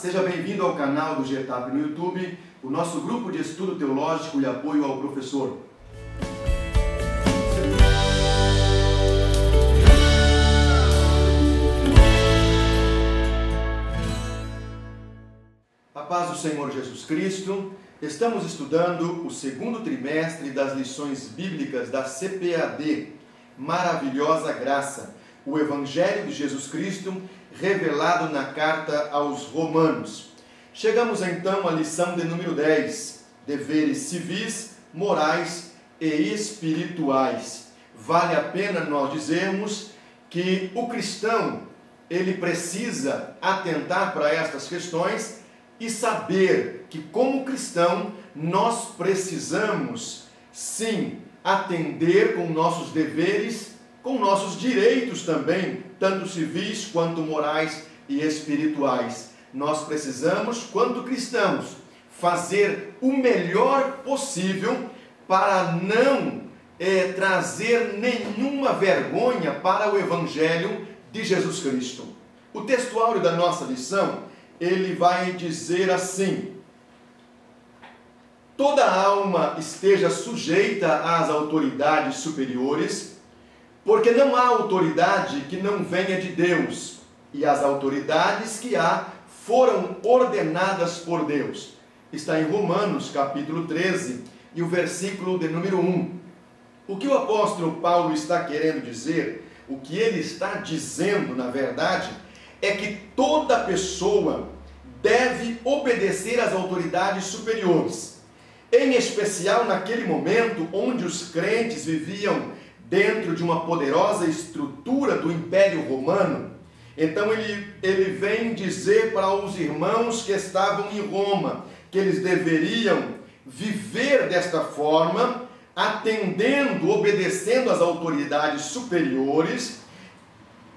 seja bem-vindo ao canal do GETAP no YouTube, o nosso grupo de estudo teológico e apoio ao professor. A paz do Senhor Jesus Cristo, estamos estudando o segundo trimestre das lições bíblicas da CPAD, Maravilhosa Graça, o Evangelho de Jesus Cristo revelado na carta aos Romanos. Chegamos então à lição de número 10, deveres civis, morais e espirituais. Vale a pena nós dizermos que o cristão, ele precisa atentar para estas questões e saber que como cristão nós precisamos sim atender com nossos deveres, com nossos direitos também, tanto civis quanto morais e espirituais. Nós precisamos, quanto cristãos, fazer o melhor possível para não trazer nenhuma vergonha para o Evangelho de Jesus Cristo. O textuário da nossa lição, ele vai dizer assim: toda alma esteja sujeita às autoridades superiores, porque não há autoridade que não venha de Deus, e as autoridades que há foram ordenadas por Deus. Está em Romanos, capítulo 13, e o versículo de número 1. O que o apóstolo Paulo está querendo dizer, o que ele está dizendo, na verdade, é que toda pessoa deve obedecer às autoridades superiores, em especial naquele momento onde os crentes viviam dentro de uma poderosa estrutura do Império Romano. Então ele vem dizer para os irmãos que estavam em Roma que eles deveriam viver desta forma, atendendo, obedecendo às autoridades superiores,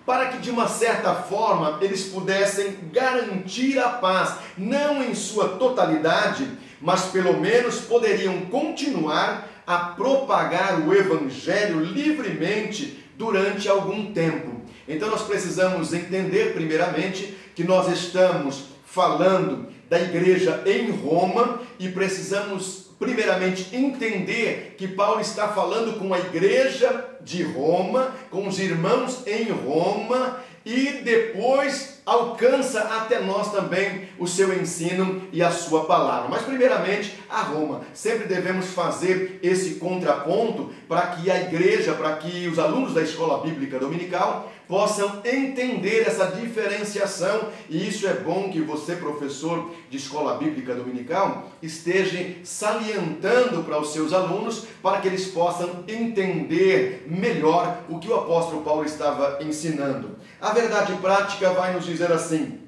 para que de uma certa forma eles pudessem garantir a paz, não em sua totalidade, mas pelo menos poderiam continuar a propagar o Evangelho livremente durante algum tempo. Então nós precisamos entender primeiramente que nós estamos falando da igreja em Roma e precisamos primeiramente entender que Paulo está falando com a igreja de Roma, com os irmãos em Roma, e depois alcança até nós também o seu ensino e a sua palavra. Mas primeiramente a Roma. Sempre devemos fazer esse contraponto para que a igreja, para que os alunos da escola bíblica dominical possam entender essa diferenciação, e isso é bom que você, professor de escola bíblica dominical, esteja salientando para os seus alunos, para que eles possam entender melhor o que o apóstolo Paulo estava ensinando. A verdade prática vai nos dizer assim: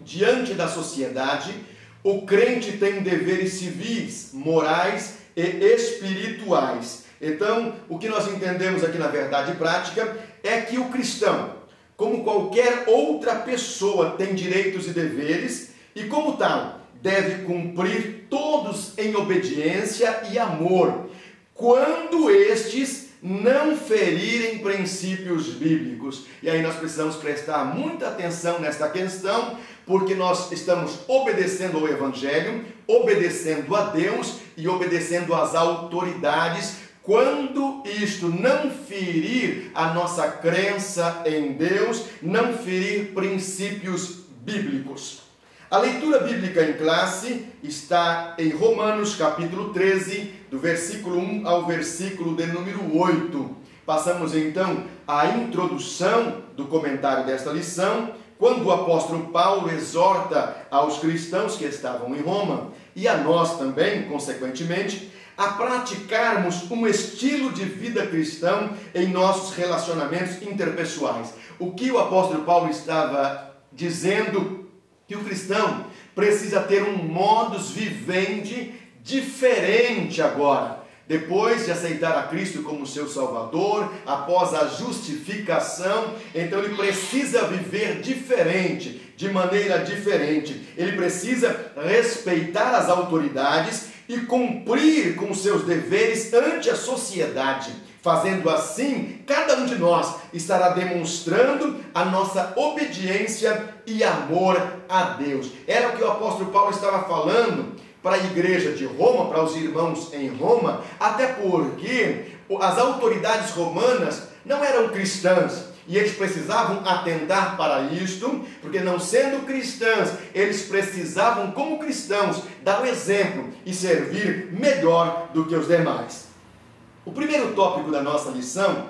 diante da sociedade, o crente tem deveres civis, morais e espirituais. Então, o que nós entendemos aqui na verdade prática é que o cristão, como qualquer outra pessoa, tem direitos e deveres, e como tal, deve cumprir todos em obediência e amor, quando estes não ferirem princípios bíblicos. E aí nós precisamos prestar muita atenção nesta questão, porque nós estamos obedecendo ao Evangelho, obedecendo a Deus e obedecendo às autoridades, quando isto não ferir a nossa crença em Deus, não ferir princípios bíblicos. A leitura bíblica em classe está em Romanos capítulo 13, do versículo 1 ao versículo de número 8. Passamos então à introdução do comentário desta lição, quando o apóstolo Paulo exorta aos cristãos que estavam em Roma, e a nós também, consequentemente, a praticarmos um estilo de vida cristão em nossos relacionamentos interpessoais. O que o apóstolo Paulo estava dizendo? Que o cristão precisa ter um modus vivendi diferente agora. Depois de aceitar a Cristo como seu Salvador, após a justificação, então ele precisa viver diferente, de maneira diferente. Ele precisa respeitar as autoridades e cumprir com seus deveres ante a sociedade, Fazendo assim, cada um de nós estará demonstrando a nossa obediência e amor a Deus. Era o que o apóstolo Paulo estava falando para a igreja de Roma, para os irmãos em Roma, até porque as autoridades romanas não eram cristãs. E eles precisavam atentar para isto, porque não sendo cristãs, eles precisavam, como cristãos, dar o exemplo e servir melhor do que os demais. O primeiro tópico da nossa lição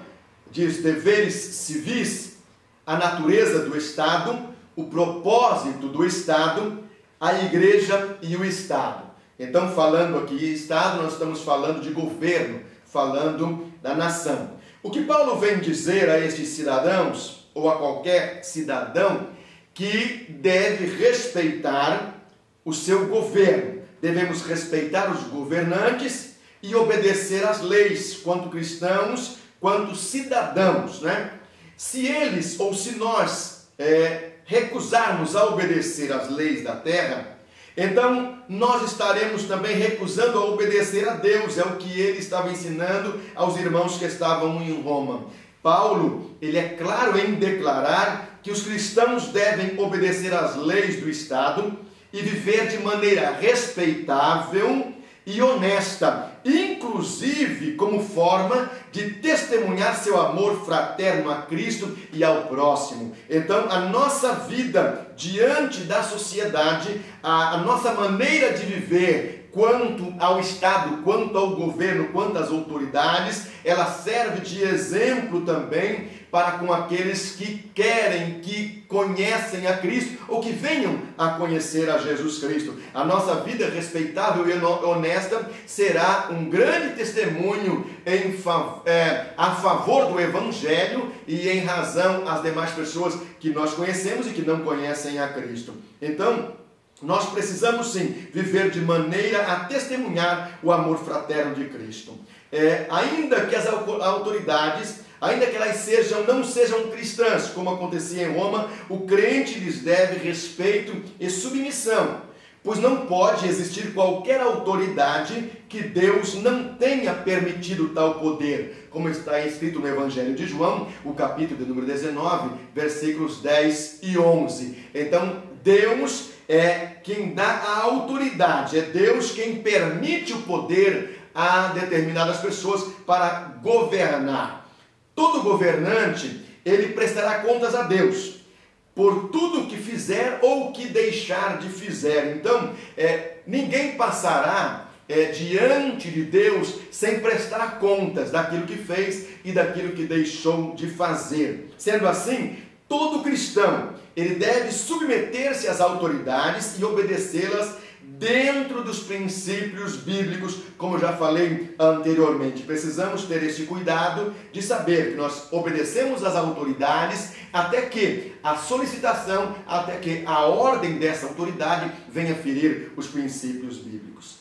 diz deveres civis, a natureza do Estado, o propósito do Estado, a igreja e o Estado. Então, falando aqui de Estado, nós estamos falando de governo, falando da nação. O que Paulo vem dizer a estes cidadãos, ou a qualquer cidadão, que deve respeitar o seu governo. Devemos respeitar os governantes e obedecer às leis, quanto cristãos, quanto cidadãos, né? Se eles, ou se nós recusarmos a obedecer às leis da terra, então nós estaremos também recusando a obedecer a Deus. É o que ele estava ensinando aos irmãos que estavam em Roma. Paulo, ele é claro em declarar que os cristãos devem obedecer às leis do Estado e viver de maneira respeitável e honesta, inclusive como forma de testemunhar seu amor fraterno a Cristo e ao próximo. Então, a nossa vida diante da sociedade, a nossa maneira de viver quanto ao Estado, quanto ao governo, quanto às autoridades, ela serve de exemplo também para com aqueles que querem, que conhecem a Cristo ou que venham a conhecer a Jesus Cristo. A nossa vida respeitável e honesta será um grande testemunho a favor do Evangelho e em razão às demais pessoas que nós conhecemos e que não conhecem a Cristo. Então, nós precisamos sim viver de maneira a testemunhar o amor fraterno de Cristo. Ainda que as autoridades, ainda que elas não sejam cristãs, como acontecia em Roma, o crente lhes deve respeito e submissão, pois não pode existir qualquer autoridade que Deus não tenha permitido tal poder, como está escrito no Evangelho de João, o capítulo de número 19, versículos 10 e 11. Então, Deus é quem dá a autoridade, é Deus quem permite o poder a determinadas pessoas para governar. Todo governante, ele prestará contas a Deus por tudo que fizer ou que deixar de fizer. Então, ninguém passará diante de Deus sem prestar contas daquilo que fez e daquilo que deixou de fazer. Sendo assim, todo cristão, ele deve submeter-se às autoridades e obedecê-las dentro dos princípios bíblicos, como eu já falei anteriormente. Precisamos ter esse cuidado de saber que nós obedecemos às autoridades até que a solicitação, até que a ordem dessa autoridade venha ferir os princípios bíblicos.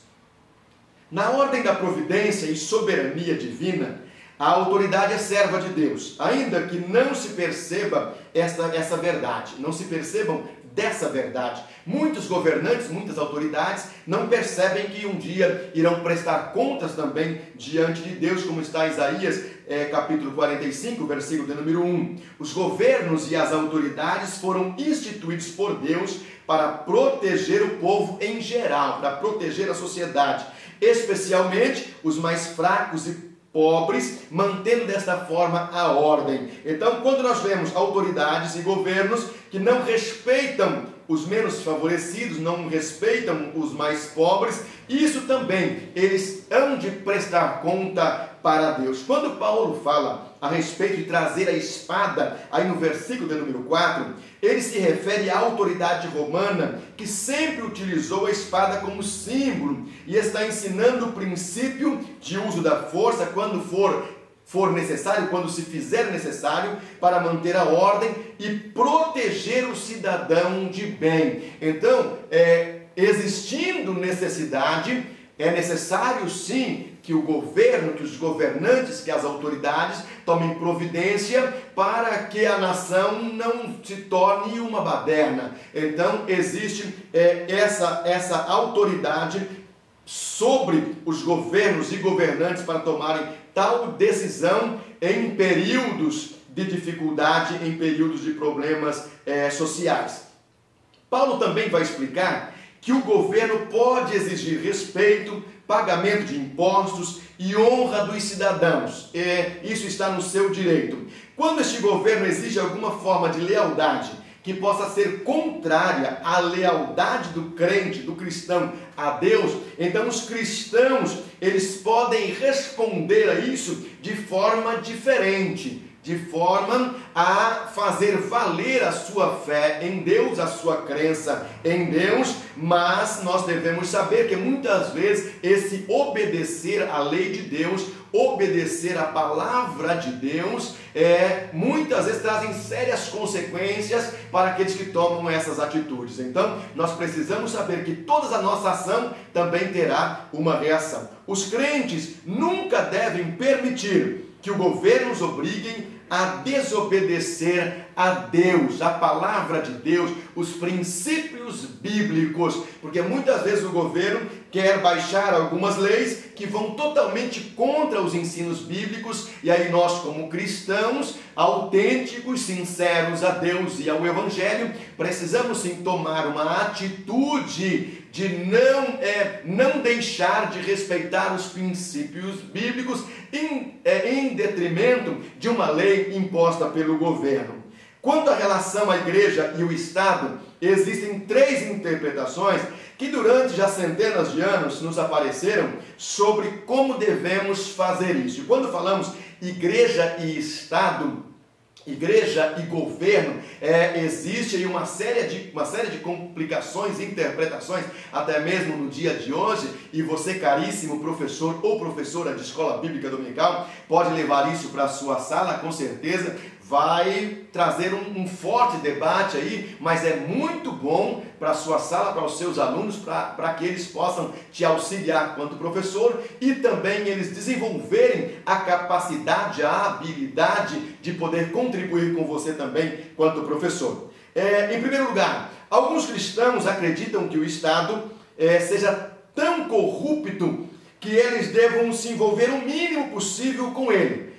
Na ordem da providência e soberania divina, a autoridade é serva de Deus, ainda que não se perceba essa verdade, não se percebam dessa verdade. Muitos governantes, muitas autoridades não percebem que um dia irão prestar contas também diante de Deus, como está em Isaías capítulo 45, versículo de número 1. Os governos e as autoridades foram instituídos por Deus para proteger o povo em geral, para proteger a sociedade, especialmente os mais fracos e pobres, mantendo desta forma a ordem. Então, quando nós vemos autoridades e governos que não respeitam os menos favorecidos, não respeitam os mais pobres, isso também eles hão de prestar conta para Deus. Quando Paulo fala a respeito de trazer a espada, aí no versículo de número 4, ele se refere à autoridade romana que sempre utilizou a espada como símbolo e está ensinando o princípio de uso da força quando for necessário, quando se fizer necessário, para manter a ordem e proteger o cidadão de bem. Então, existindo necessidade, é necessário sim que o governo, que os governantes, que as autoridades tomem providência para que a nação não se torne uma baderna. Então existe essa autoridade sobre os governos e governantes para tomarem tal decisão em períodos de dificuldade, em períodos de problemas sociais. Paulo também vai explicar que o governo pode exigir respeito, pagamento de impostos e honra dos cidadãos. Isso está no seu direito. Quando este governo exige alguma forma de lealdade que possa ser contrária à lealdade do crente, do cristão a Deus, então os cristãos, eles podem responder a isso de forma diferente, de forma a fazer valer a sua fé em Deus, a sua crença em Deus, mas nós devemos saber que muitas vezes esse obedecer à lei de Deus, obedecer à palavra de Deus, muitas vezes trazem sérias consequências para aqueles que tomam essas atitudes. Então, nós precisamos saber que toda a nossa ação também terá uma reação. Os crentes nunca devem permitir que o governo os obrigue a desobedecer a Deus, a palavra de Deus, os princípios bíblicos, porque muitas vezes o governo quer baixar algumas leis que vão totalmente contra os ensinos bíblicos, e aí nós, como cristãos autênticos, sinceros a Deus e ao Evangelho, precisamos sim tomar uma atitude de não deixar de respeitar os princípios bíblicos em detrimento de uma lei imposta pelo governo. Quanto à relação à igreja e o Estado, existem 3 interpretações que durante já centenas de anos nos apareceram sobre como devemos fazer isso. E quando falamos igreja e Estado, igreja e governo, existe aí uma série de complicações, interpretações, até mesmo no dia de hoje, e você, caríssimo professor ou professora de escola bíblica dominical, pode levar isso para a sua sala, com certeza vai trazer um forte debate aí, mas é muito bom para a sua sala, para os seus alunos, para que eles possam te auxiliar quanto professor e também eles desenvolverem a capacidade, a habilidade de poder contribuir com você também quanto professor. Em primeiro lugar, alguns cristãos acreditam que o Estado seja tão corrupto que eles devam se envolver o mínimo possível com ele.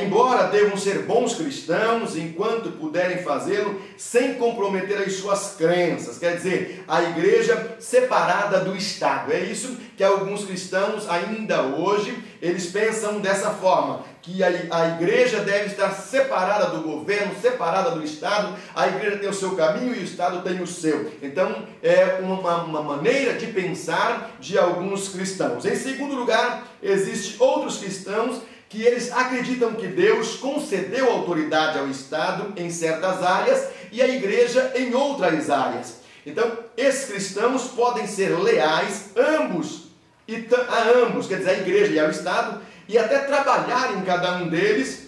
Embora devam ser bons cristãos, enquanto puderem fazê-lo sem comprometer as suas crenças, quer dizer, a igreja separada do Estado. É isso que alguns cristãos ainda hoje, eles pensam dessa forma, que a igreja deve estar separada do governo, separada do Estado, a igreja tem o seu caminho e o Estado tem o seu. Então, é uma maneira de pensar de alguns cristãos. Em segundo lugar, existem outros cristãos que eles acreditam que Deus concedeu autoridade ao Estado em certas áreas e à igreja em outras áreas. Então, esses cristãos podem ser leais a ambos, quer dizer, à igreja e ao Estado, e até trabalhar em cada um deles.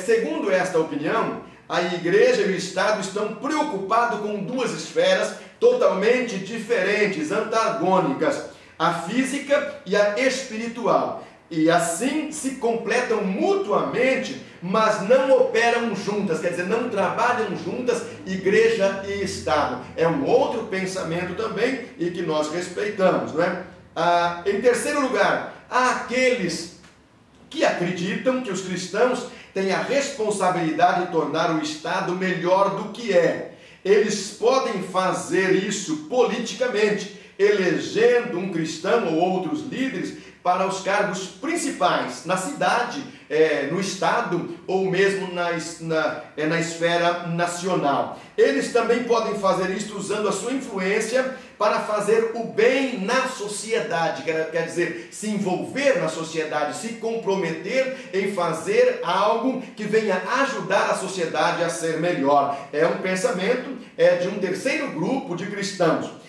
Segundo esta opinião, a igreja e o Estado estão preocupados com 2 esferas totalmente diferentes, antagônicas, a física e a espiritual. E assim se completam mutuamente, mas não operam juntas, quer dizer, não trabalham juntas, igreja e Estado. É um outro pensamento também e que nós respeitamos, não é? Em terceiro lugar, há aqueles que acreditam que os cristãos têm a responsabilidade de tornar o Estado melhor do que é. Eles podem fazer isso politicamente, elegendo um cristão ou outros líderes para os cargos principais na cidade, no estado ou mesmo na esfera nacional. Eles também podem fazer isso usando a sua influência para fazer o bem na sociedade, quer dizer, se envolver na sociedade, se comprometer em fazer algo que venha ajudar a sociedade a ser melhor. É um pensamento de um terceiro grupo de cristãos.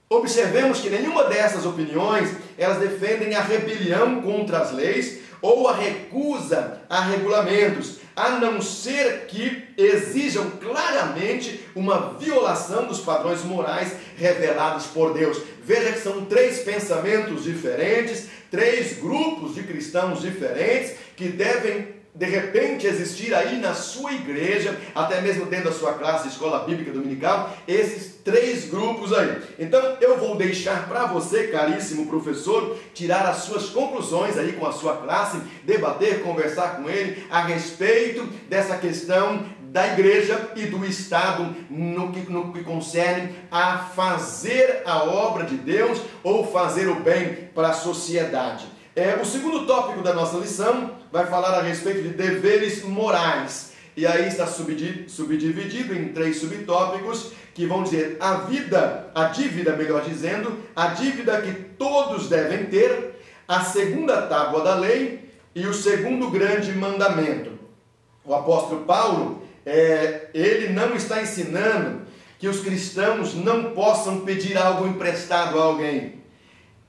Observemos que nenhuma dessas opiniões, elas defendem a rebelião contra as leis ou a recusa a regulamentos, a não ser que exijam claramente uma violação dos padrões morais revelados por Deus. Veja que são 3 pensamentos diferentes, 3 grupos de cristãos diferentes que devem de repente existir aí na sua igreja, até mesmo dentro da sua classe, escola bíblica dominical, esses 3 grupos aí. Então eu vou deixar para você, caríssimo professor, tirar as suas conclusões aí com a sua classe, debater, conversar com ele a respeito dessa questão da igreja e do Estado no que concerne a fazer a obra de Deus ou fazer o bem para a sociedade. O segundo tópico da nossa lição vai falar a respeito de deveres morais. E aí está subdividido em 3 subtópicos que vão dizer a dívida, melhor dizendo, a dívida que todos devem ter, a segunda tábua da lei e o segundo grande mandamento. O apóstolo Paulo, ele não está ensinando que os cristãos não possam pedir algo emprestado a alguém.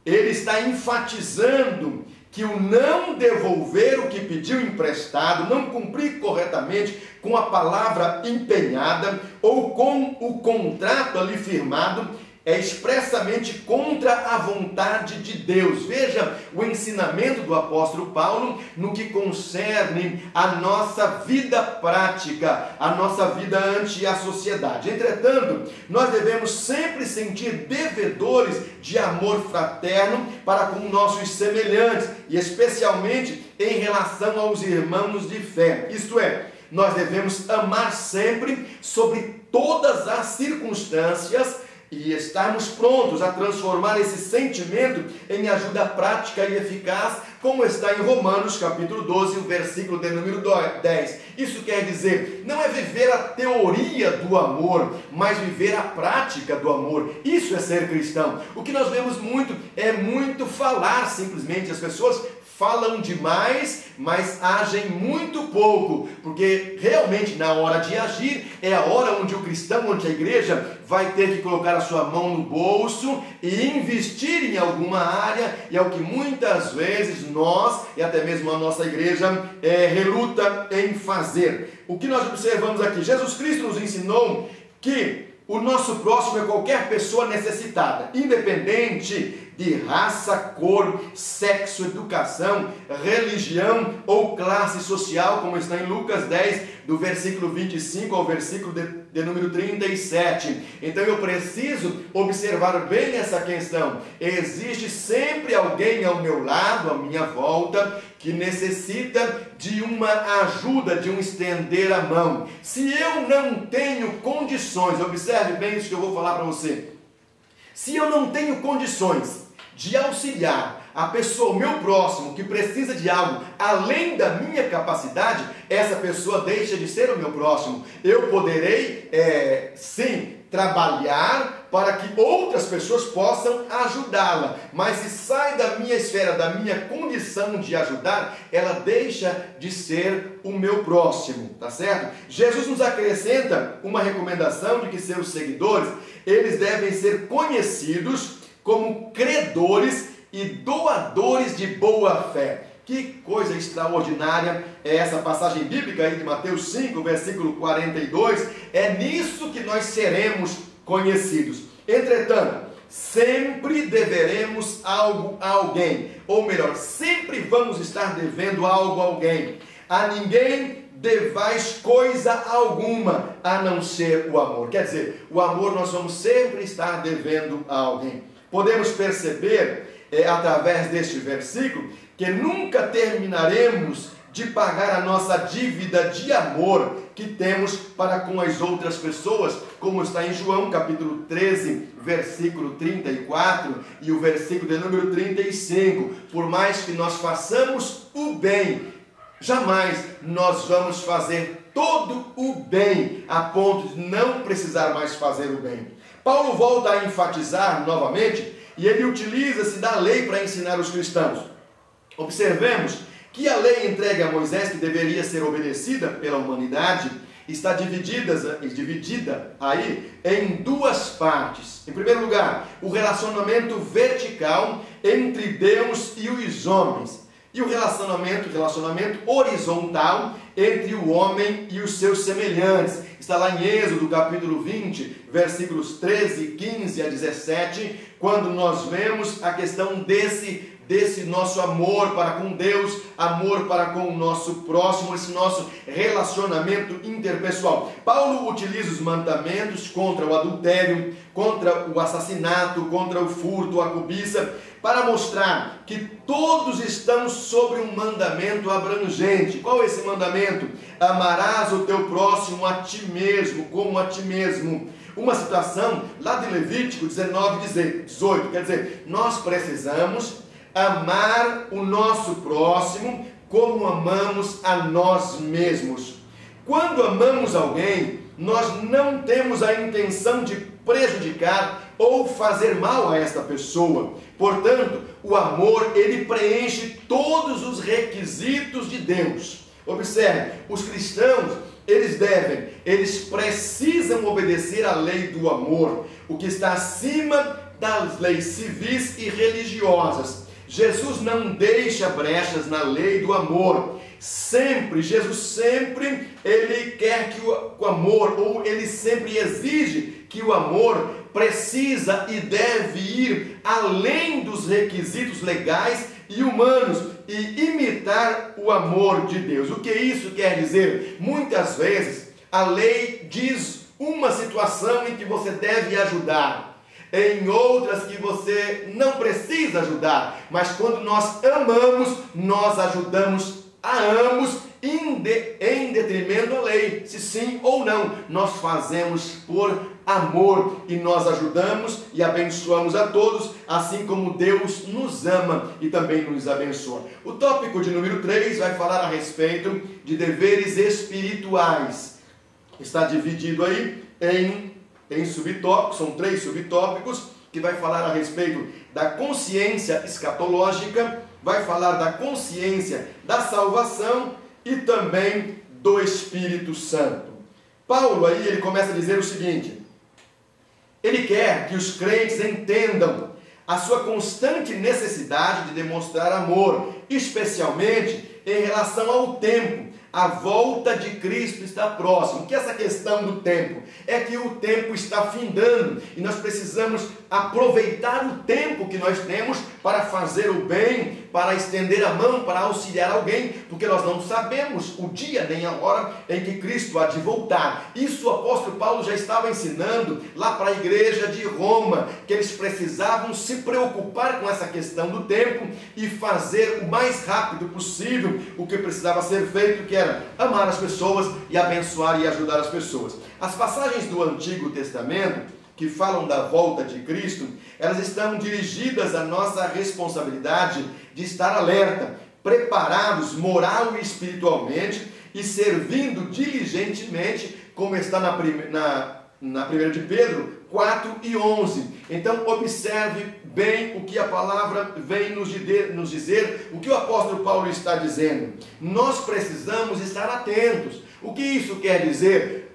Ele está enfatizando que o não devolver o que pediu emprestado, não cumprir corretamente com a palavra empenhada ou com o contrato ali firmado, é expressamente contra a vontade de Deus. Veja o ensinamento do apóstolo Paulo no que concerne a nossa vida prática, a nossa vida ante a sociedade. Entretanto, nós devemos sempre sentir devedores de amor fraterno para com nossos semelhantes, e especialmente em relação aos irmãos de fé. Isto é, nós devemos amar sempre sobre todas as circunstâncias e estarmos prontos a transformar esse sentimento em ajuda prática e eficaz, como está em Romanos capítulo 12, o versículo de número 10. Isso quer dizer, não é viver a teoria do amor, mas viver a prática do amor. Isso é ser cristão. O que nós vemos muito é muito falar simplesmente. As pessoas falam demais, mas agem muito pouco, porque realmente na hora de agir é a hora onde o cristão, onde a igreja vai ter que colocar a sua mão no bolso e investir em alguma área, e é o que muitas vezes nós, e até mesmo a nossa igreja, reluta em fazer. O que nós observamos aqui? Jesus Cristo nos ensinou que o nosso próximo é qualquer pessoa necessitada, independente de raça, cor, sexo, educação, religião ou classe social, como está em Lucas 10, do versículo 25 ao versículo de número 37. Então eu preciso observar bem essa questão. Existe sempre alguém ao meu lado, à minha volta, que necessita de uma ajuda, de um estender a mão. Se eu não tenho condições, observe bem isso que eu vou falar para você. Se eu não tenho condições de auxiliar a pessoa, o meu próximo, que precisa de algo além da minha capacidade, essa pessoa deixa de ser o meu próximo. Eu poderei, sim, trabalhar para que outras pessoas possam ajudá-la, mas se sai da minha esfera, da minha condição de ajudar, ela deixa de ser o meu próximo, tá certo? Jesus nos acrescenta uma recomendação de que seus seguidores, eles devem ser conhecidos como credores e doadores de boa fé. Que coisa extraordinária é essa passagem bíblica aí de Mateus 5, versículo 42. É nisso que nós seremos conhecidos. Entretanto, sempre deveremos algo a alguém. Ou melhor, sempre vamos estar devendo algo a alguém. A ninguém devais coisa alguma, a não ser o amor. Quer dizer, o amor nós vamos sempre estar devendo a alguém. Podemos perceber, através deste versículo, que nunca terminaremos de pagar a nossa dívida de amor que temos para com as outras pessoas, como está em João capítulo 13, versículo 34 e o versículo de número 35. Por mais que nós façamos o bem, jamais nós vamos fazer todo o bem a ponto de não precisar mais fazer o bem. Paulo volta a enfatizar novamente e ele utiliza-se da lei para ensinar os cristãos. Observemos que a lei entregue a Moisés, que deveria ser obedecida pela humanidade, está dividida aí em 2 partes. Em primeiro lugar, o relacionamento vertical entre Deus e os homens. E o relacionamento horizontal entre o homem e os seus semelhantes. Está lá em Êxodo capítulo 20, versículos 13, 15 a 17, quando nós vemos a questão desse nosso amor para com Deus, amor para com o nosso próximo, esse nosso relacionamento interpessoal. Paulo utiliza os mandamentos contra o adultério, contra o assassinato, contra o furto, a cobiça, para mostrar que todos estão sobre um mandamento abrangente. Qual é esse mandamento? Amarás o teu próximo a ti mesmo, como a ti mesmo. Uma situação lá de Levítico 19:18, quer dizer, nós precisamos amar o nosso próximo como amamos a nós mesmos. Quando amamos alguém, nós não temos a intenção de prejudicar ou fazer mal a esta pessoa. Portanto, o amor, ele preenche todos os requisitos de Deus. Observe, os cristãos, eles precisam obedecer à lei do amor, o que está acima das leis civis e religiosas. Jesus não deixa brechas na lei do amor. Jesus sempre, ele quer que o amor, ou ele sempre exige que o amor precisa e deve ir além dos requisitos legais e humanos e imitar o amor de Deus. O que isso quer dizer? Muitas vezes a lei diz uma situação em que você deve ajudar, em outras que você não precisa ajudar, mas quando nós amamos, nós ajudamos a ambos em detrimento da lei, se sim ou não, nós fazemos por amor e nós ajudamos e abençoamos a todos, assim como Deus nos ama e também nos abençoa. O tópico de número 3 vai falar a respeito de deveres espirituais. Está dividido aí em subtópicos, são 3 subtópicos, que vai falar a respeito da consciência escatológica, vai falar da consciência da salvação e também do Espírito Santo. Paulo aí, ele começa a dizer o seguinte: ele quer que os crentes entendam a sua constante necessidade de demonstrar amor, especialmente em relação ao tempo. A volta de Cristo está próxima. O que é essa questão do tempo? É que o tempo está findando e nós precisamos aproveitar o tempo que nós temos para fazer o bem, para estender a mão, para auxiliar alguém, porque nós não sabemos o dia nem a hora em que Cristo há de voltar. Isso o apóstolo Paulo já estava ensinando lá para a igreja de Roma, que eles precisavam se preocupar com essa questão do tempo e fazer o mais rápido possível o que precisava ser feito, que era amar as pessoas e abençoar e ajudar as pessoas. As passagens do Antigo Testamento que falam da volta de Cristo, elas estão dirigidas à nossa responsabilidade de estar alerta, preparados moral e espiritualmente e servindo diligentemente, como está na 1 de Pedro 4:11. Então observe bem o que a palavra vem nos dizer, o que o apóstolo Paulo está dizendo. Nós precisamos estar atentos. O que isso quer dizer?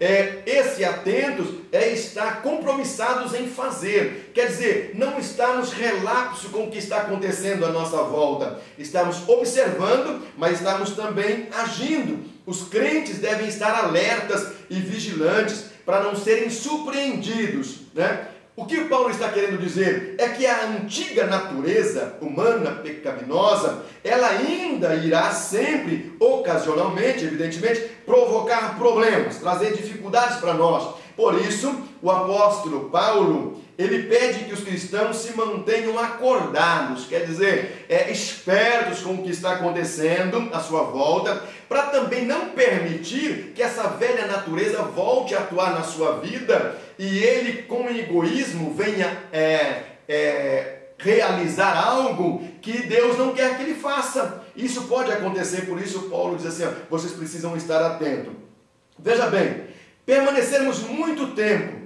Esse atentos é estar compromissados em fazer. Quer dizer, não estarmos relapso com o que está acontecendo à nossa volta. Estamos observando, mas estamos também agindo. Os crentes devem estar alertas e vigilantes para não serem surpreendidos, né? O que Paulo está querendo dizer é que a antiga natureza humana pecaminosa, ela ainda irá sempre, ocasionalmente, evidentemente, provocar problemas, trazer dificuldades para nós. Por isso, o apóstolo Paulo, ele pede que os cristãos se mantenham acordados, quer dizer, espertos com o que está acontecendo à sua volta, para também não permitir que essa velha natureza volte a atuar na sua vida e ele, com egoísmo, venha realizar algo que Deus não quer que ele faça. Isso pode acontecer, por isso Paulo diz assim, vocês precisam estar atentos. Veja bem, permanecermos muito tempo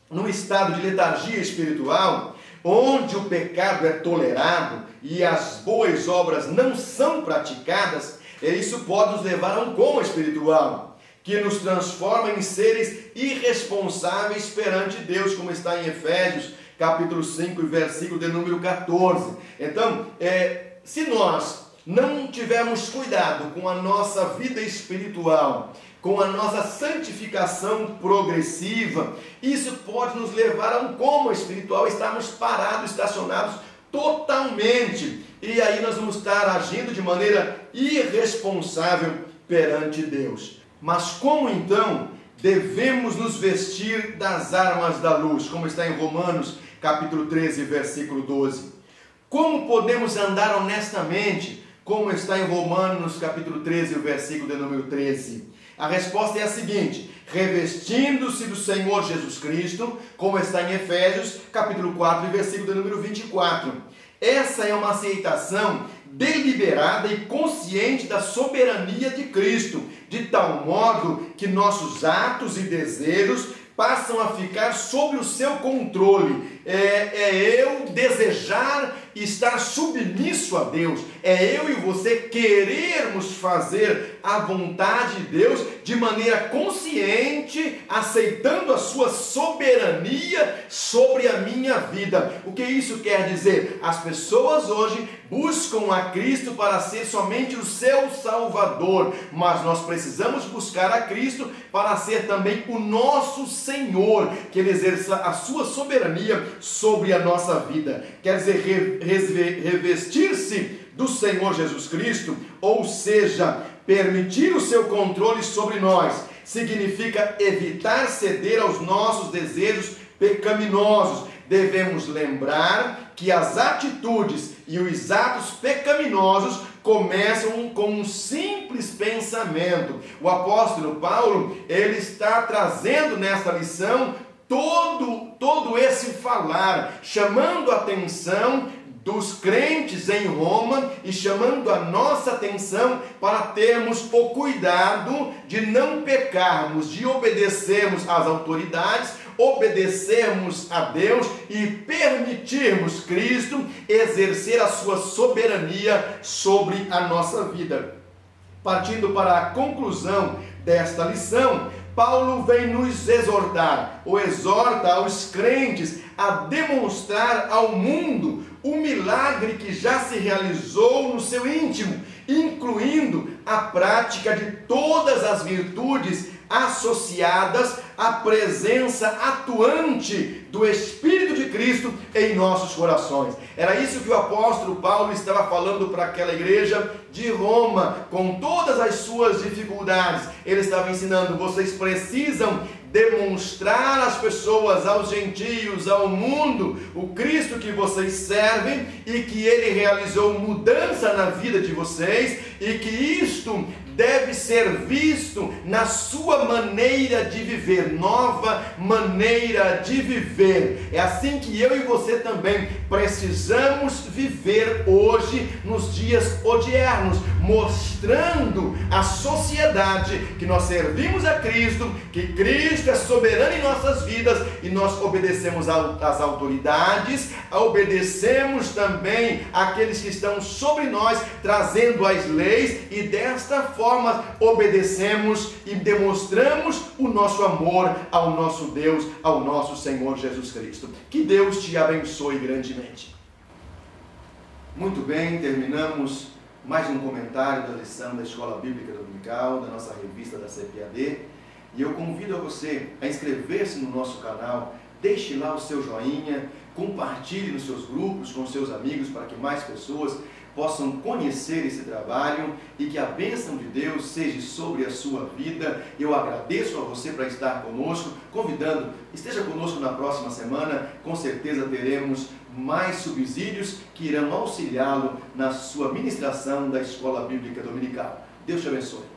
num estado de letargia espiritual, onde o pecado é tolerado e as boas obras não são praticadas, isso pode nos levar a um coma espiritual, que nos transforma em seres irresponsáveis perante Deus, como está em Efésios, capítulo 5, versículo de número 14. Então, se nós não tivermos cuidado com a nossa vida espiritual, com a nossa santificação progressiva, isso pode nos levar a um coma espiritual, estarmos parados, estacionados totalmente. E aí nós vamos estar agindo de maneira irresponsável perante Deus. Mas como então devemos nos vestir das armas da luz? Como está em Romanos capítulo 13, versículo 12. Como podemos andar honestamente? Como está em Romanos capítulo 13, versículo de número 13. A resposta é a seguinte: revestindo-se do Senhor Jesus Cristo, como está em Efésios capítulo 4, versículo de número 24. Essa é uma aceitação deliberada e consciente da soberania de Cristo, de tal modo que nossos atos e desejos passam a ficar sob o seu controle. Eu desejar estar submisso a Deus. É eu e você querermos fazer a vontade de Deus de maneira consciente, aceitando a sua soberania sobre a minha vida. O que isso quer dizer? As pessoas hoje buscam a Cristo para ser somente o seu Salvador, mas nós precisamos buscar a Cristo para ser também o nosso Senhor, que Ele exerça a sua soberania sobre a nossa vida. Quer dizer, revestir-se do Senhor Jesus Cristo, ou seja, permitir o seu controle sobre nós, significa evitar ceder aos nossos desejos pecaminosos. Devemos lembrar que as atitudes e os atos pecaminosos começam com um simples pensamento. O apóstolo Paulo, ele está trazendo nesta lição todo esse falar, chamando a atenção dos crentes em Roma e chamando a nossa atenção para termos o cuidado de não pecarmos, de obedecermos às autoridades, obedecermos a Deus e permitirmos Cristo exercer a sua soberania sobre a nossa vida. Partindo para a conclusão desta lição, Paulo vem nos exortar, ou exorta aos crentes a demonstrar ao mundo o milagre que já se realizou no seu íntimo, incluindo a prática de todas as virtudes associadas à presença atuante do Espírito de Cristo em nossos corações. Era isso que o apóstolo Paulo estava falando para aquela igreja de Roma, com todas as suas dificuldades. Ele estava ensinando: vocês precisam demonstrar às pessoas, aos gentios, ao mundo, o Cristo que vocês servem e que Ele realizou mudança na vida de vocês, e que isto deve ser visto na sua maneira de viver, nova maneira de viver. É assim que eu e você também precisamos viver hoje, nos dias odiernos, mostrando à sociedade que nós servimos a Cristo, que Cristo é soberano em nossas vidas e nós obedecemos às autoridades, obedecemos também àqueles que estão sobre nós, trazendo as leis, e desta forma obedecemos e demonstramos o nosso amor ao nosso Deus, ao nosso Senhor Jesus Cristo. Que Deus te abençoe grandemente. Muito bem, terminamos mais um comentário da lição da Escola Bíblica Dominical, da nossa revista da CPAD, e eu convido a você a inscrever-se no nosso canal, deixe lá o seu joinha, compartilhe nos seus grupos, com seus amigos, para que mais pessoas possam conhecer esse trabalho e que a bênção de Deus seja sobre a sua vida. Eu agradeço a você por estar conosco, convidando, esteja conosco na próxima semana, com certeza teremos mais subsídios que irão auxiliá-lo na sua ministração da Escola Bíblica Dominical. Deus te abençoe.